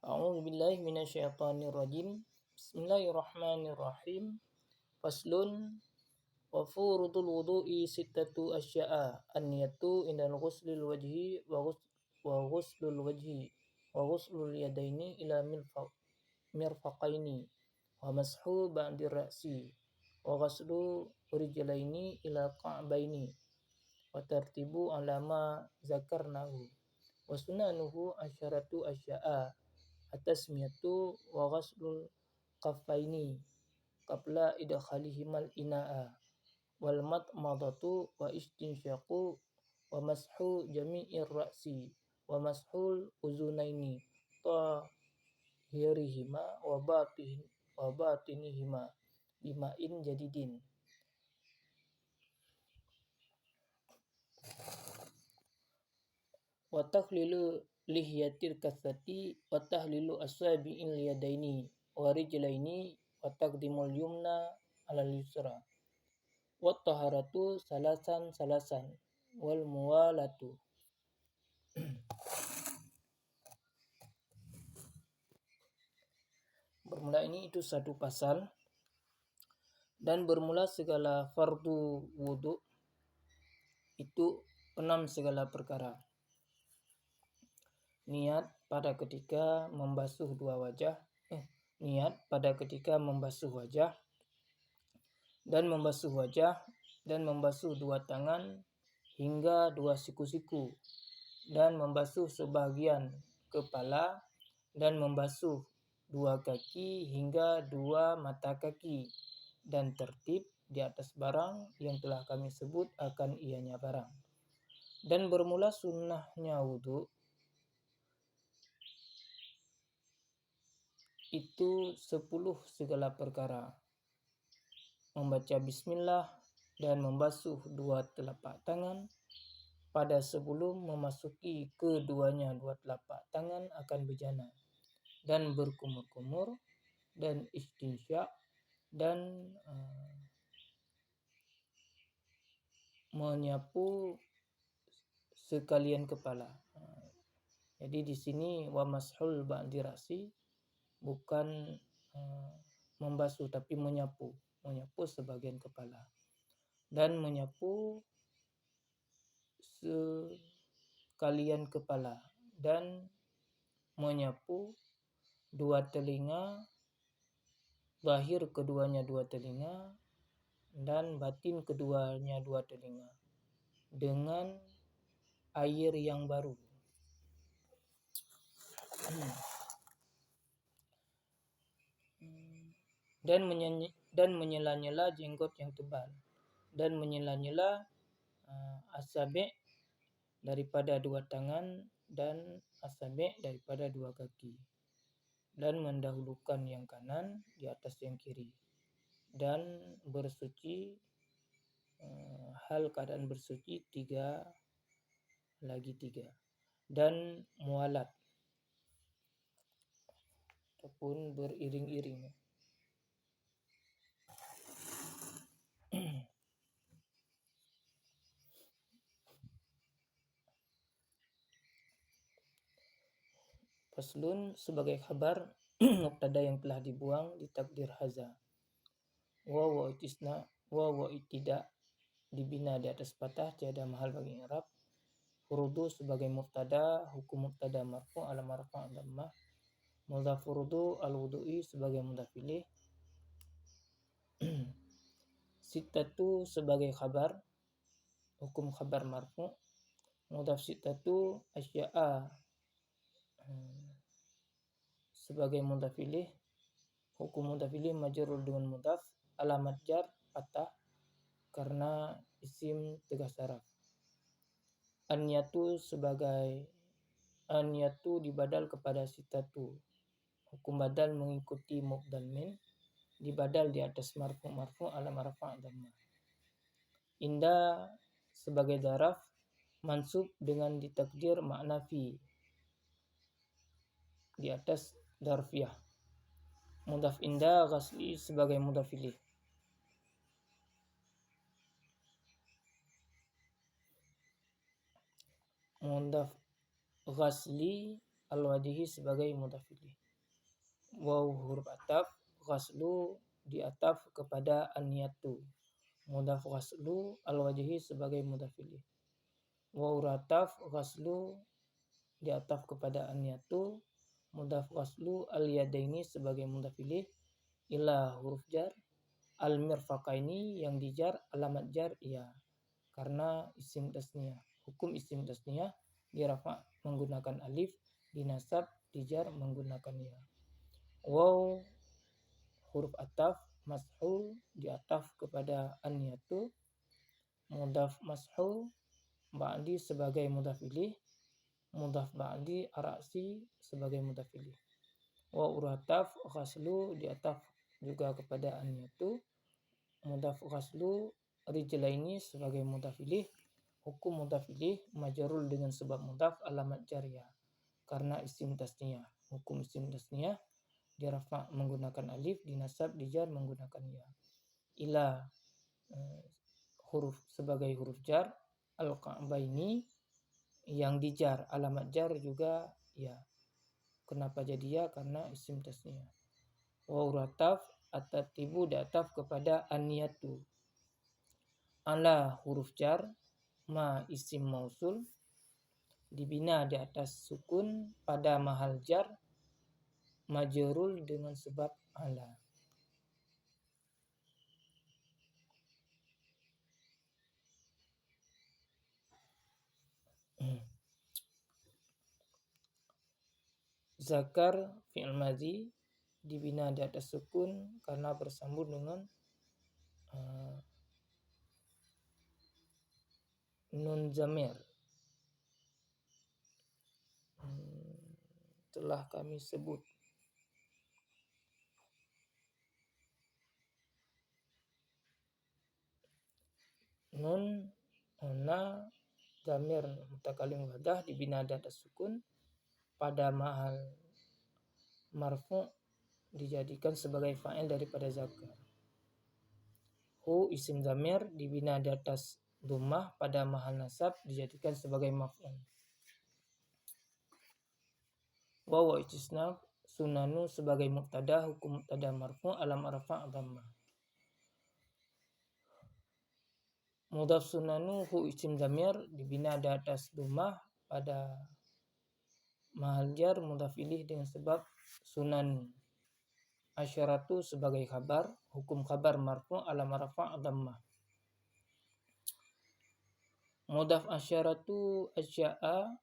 A'udzu billahi minasyaitonir rajim. Bismillahirrahmanirrahim. Faslun wa furudul wudu'i sittatu asya'a. An-niyatu indal ghuslil wajhi wa ghuslul wajhi wa ghuslul yadaini ila mirfaqaini wa mashu ba'di ra'si wa ghuslu rijlaini ila ka'baini wa tartibu ala ma zakarnahu wa sunanuhu asyaratu asya'a. At-tasmiyatu wa ghaslul kaffaini qabla idkhalihimal ina'a wal madmadatu wa istinsyaqu wa mashu jami'ir ra'si wa mashul uzunaini tahirihima wa batinihima bima'in jadidin. Wa takhlilu lihiyatil kathati wa tahlilu asabi'il yadaini wa rijlaini wa taqdimul yumna alal yusra wa taharatu salasan wal muwalatu. Bermula ini itu satu pasal dan bermula segala fardu wudu itu 6 segala perkara. Niat pada ketika membasuh wajah dan membasuh dua tangan hingga dua siku-siku dan membasuh sebahagian kepala dan membasuh dua kaki hingga dua mata kaki dan tertib di atas barang yang telah kami sebut akan ianya barang. Dan bermula sunnahnya wudu itu 10 segala perkara. Membaca bismillah dan membasuh dua telapak tangan pada sebelum memasuki keduanya dua telapak tangan akan bejana dan berkumur-kumur dan istinsya dan menyapu sekalian kepala. Jadi di sini wa mashul ba'di ra'si bukan membasuh tapi menyapu sebagian kepala dan menyapu sekalian kepala dan menyapu dua telinga, zahir keduanya dua telinga dan batin keduanya dua telinga dengan air yang baru. Dan menyela-nyela jenggot yang tebal dan menyela-nyela asabi' daripada dua tangan dan asabi' daripada dua kaki dan mendahulukan yang kanan di atas yang kiri dan bersuci hal keadaan bersuci tiga dan mualat ataupun beriring-iring. Faslun sebagai kabar mubtada yang telah dibuang di takdir haza. Wa itida dibina di atas patah tiada mahal bagi i'rab. Furudu sebagai mubtada, hukum mubtada marfu' ala marfa' dhammah. Mudhaf furudu al-wudu'i sebagai mudhaf ilaih. Sittatu sebagai khabar, hukum khabar marfu'. Mudhaf sittatu asya'a sebagai mudhaf ilaih. Hukum mudhaf ilaih majrur dengan mudhaf, alamat jar patah karena isim tegas saraf. An-niyatu dibadal kepada sittatu. Hukum badal mengikuti mubdal min, dibadal di atas marfu' ala marfa' dhammah. Inda sebagai daraf mansub dengan ditakdir makna fi di atas darfiyah. Mudhaf inda ghasli sebagai mudhaf ilaih. Mudhaf ghasli al-wajhi sebagai mudhaf ilaih. Waw huruf ataf, ghaslu diataf kepada an-niyatu. Mudhaf ghaslu al-wajhi sebagai mudhaf ilaih. Waw rataf ghaslu diataf kepada an-niyatu. Mudhaf ghaslu al-yadaini sebagai mudhaf ilaih. Ila huruf jar. Al-mirfaqaini yang dijar alamat jar ya, karena isim tasniyah. Hukum isim tasniyah dirafa menggunakan alif, dinasab dijar menggunakan ya. Waw huruf ataf mashu diataf kepada an-niyatu. Mudhaf mashu ba'di sebagai mudhaf ilaih. Mudhaf ba'di arasi sebagai mudhaf ilaih. Waw urataf ghaslu diataf juga kepada an-niyatu. Mudhaf ghaslu rijlaini sebagai mudhaf ilaih. Hukum mudhaf ilaih majrur dengan sebab mudhaf alamat jar ya, karena isim tasniyah. Hukum isim tasniyah dirafa menggunakan alif, dinasab dijar menggunakan ya. Ila huruf sebagai huruf jar. Al-ka'baini yang dijar alamat jar juga ya. Kenapa jadi ya? Karena isim tasniyah. Waw rataf at-tartibu diataf kepada an-niyatu. Ala huruf jar. Ma isim mausul dibina di atas sukun pada mahal jar majrur dengan sebab ala. Zakar fi'il madhi dibina di atas sukun karena bersambung dengan nun zamir. Telah kami sebut. Nun na zamir mutakalim wadah dibina di atas sukun pada mahal marfu dijadikan sebagai fa'il daripada zakar. Hu isim zamir dibina di atas dhammah pada mahal nasab dijadikan sebagai maf'ul. Waw istisna sunanu sebagai mubtada, hukum mubtada marfu alam rafa' dhammah. Mudhaf sunanu hu isim zamir dibina di atas dhammah pada mahal jar mudhaf ilaih dengan sebab sunan. Asyaratu sebagai khabar, hukum khabar marfu alam rafa' dhammah. Mudhaf asyaratu asya'a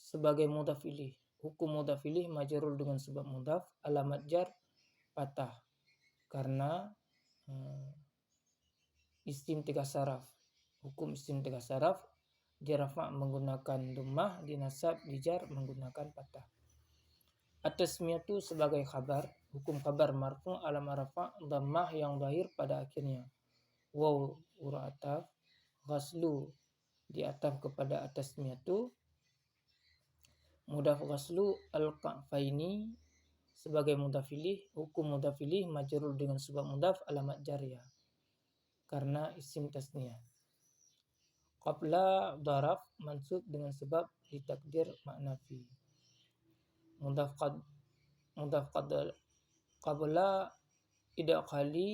sebagai mudhaf ilaih. Hukum mudhaf ilaih majrur dengan sebab mudhaf alamat jar patah karena isim tiga saraf. Hukum isim tiga saraf dirafa menggunakan dhammah, dinasab dijar menggunakan patah. At-tasmiyatu sebagai khabar, hukum khabar marfu alam rafa' dhammah yang zahir pada akhirnya. Waw urataf ghaslu diataf kepada at-tasmiyatu. Mudhaf ghaslu al-ka'faini sebagai mudhaf ilaih. Hukum mudhaf ilaih majrur dengan sebab mudhaf alamat jar ya, karena isim tasniyah. Qabla dharaf mansub dengan sebab ditakdir makna fi. Mudhaf qabla idkhali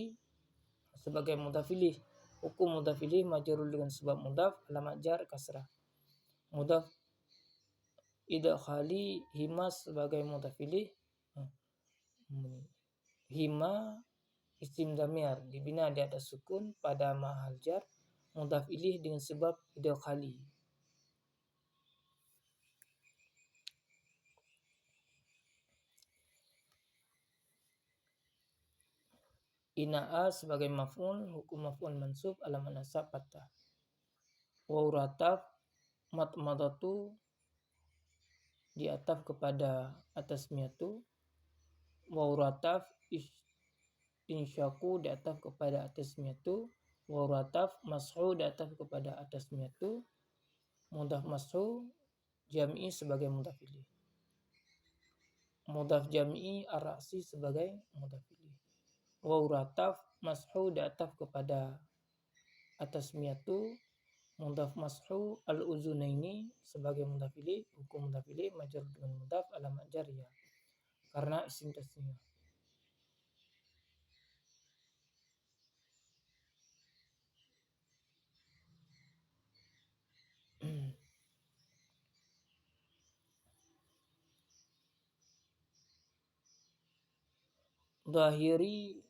sebagai mudhaf ilaih. Hukum mudhaf ilaih majrur dengan sebab mudhaf alamat jar kasrah. Mudhaf idkhali hima sebagai mudhaf ilaih. Hima isim dhamir dibina di atas sukun pada mahal jar mudhaf ilaih dengan sebab idkhali. Ina'a sebagai maf'ul, hukum maf'ul mansub alamat nasab fathah. Waw rataf matmadatu diataf kepada at-tasmiyatu. Waw rataf insyaku diataf kepada at-tasmiyatu. Waw rataf mas'u diataf kepada at-tasmiyatu. Mudhaf mas'u jam'i sebagai mudhaf ilaih. Mudhaf jam'i ar-ra'si sebagai mudhaf ilaih. Waw rataf mas'u diataf kepada at-tasmiyatu. Mudhaf mashu al-uzunaini sebagai mudhaf ilaih, hukum mudhaf ilaih majrur dengan mudhaf alamat jariyah karena isim tasniyah. Zahiri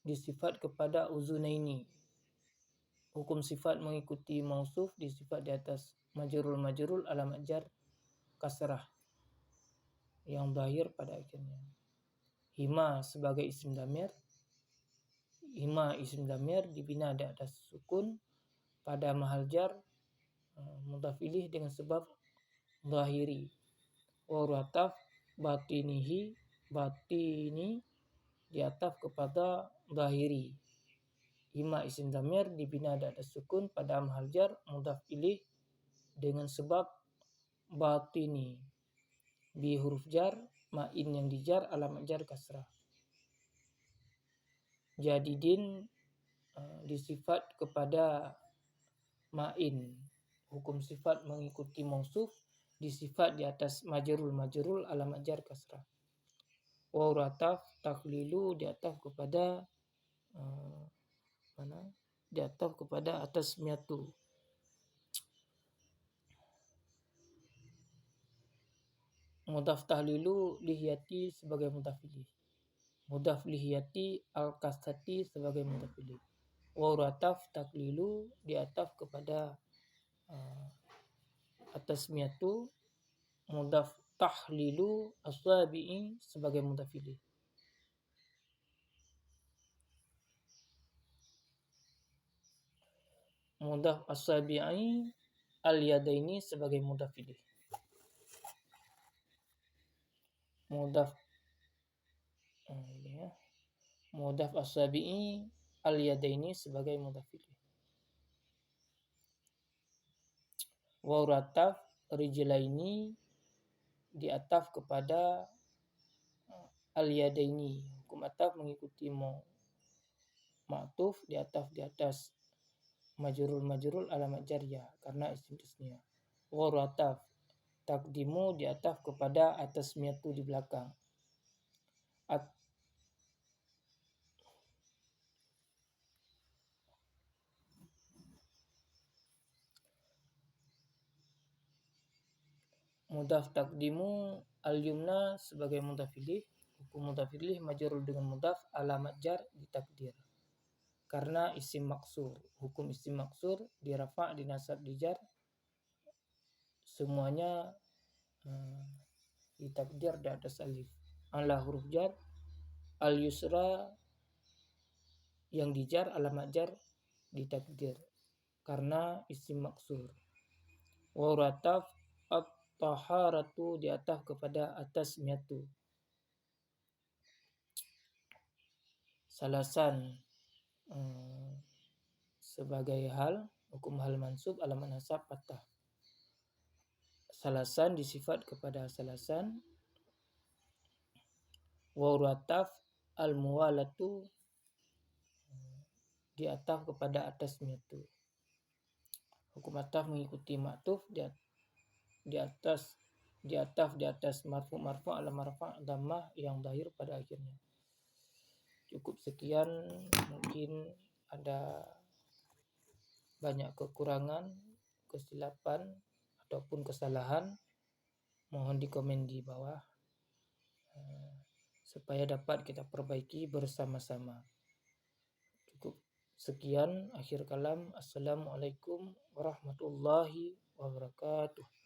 disifat kepada uzunaini. Hukum sifat mengikuti mausuf disifat di atas majrur alamat jar kasrah yang zahir pada akhirnya. Hima sebagai isim damir. Hima isim damir dibina di atas sukun pada mahal jar mudhaf ilaih dengan sebab zahiri. Wa ataf batinihi, batini diataf kepada zahiri. Hima isim damir dibina di atas sukun pada mahal jar mudhaf ilaih dengan sebab batini. Bi huruf jar, ma'in yang dijar alamat jar kasrah. Jadidin disifat kepada ma'in. Hukum sifat mengikuti mausuf disifat di atas majrul alamat jar kasrah. Wa ataf taklilu diataf kepada diataf kepada atas miatu. Mudhaf tahlilu lihiyati sebagai mudhaf ilaih. Mudhaf lihiyati al-kasati sebagai mudhaf ilaih. Wa ataf taklilu diataf kepada atas miatu. Mudhaf tahlilu as-sabi'i sebagai mudhaf ilaih. Mudhaf as-sabi'i al-yadaini sebagai mudhaf ilaih. Mudhaf mudhaf as-sabi'i al-yadaini sebagai mudhaf ilaih. Wa ataf rijlaini diataf kepada al-yadaini. Hukum ataf mengikuti ma'tuf diataf di atas majrul alamat jariyah karena isim tasniyah. Wa ataf takdimu diataf kepada atas miatu di belakang. Mudhaf takdimu al-yumna sebagai mudhaf ilaih. Hukum mudhaf ilaih majrur dengan mudhaf alamat jar ditakdir karena isim maksur. Hukum isim maksur dirafa, dinasab, dijar semuanya ditakdir di atas alif. Ala huruf jar, al-yusra yang dijar alamat jar ditakdir karena isim maksur. Wa ataf at-taharatu diataf kepada atas miatu. Salasan sebagai hal, hukum hal mansub alamat nasab fathah. Salasan disifat kepada salasan. Wa ataf al-muwalatu diataf kepada atas miatu. Hukum ataf mengikuti ma'tuf diataf di atas marfu' alamat rafa' dhammah yang zahir pada akhirnya. Cukup sekian, mungkin ada banyak kekurangan, kesilapan ataupun kesalahan, mohon dikomen di bawah supaya dapat kita perbaiki bersama-sama. Cukup sekian, akhir kalam. Assalamualaikum warahmatullahi wabarakatuh.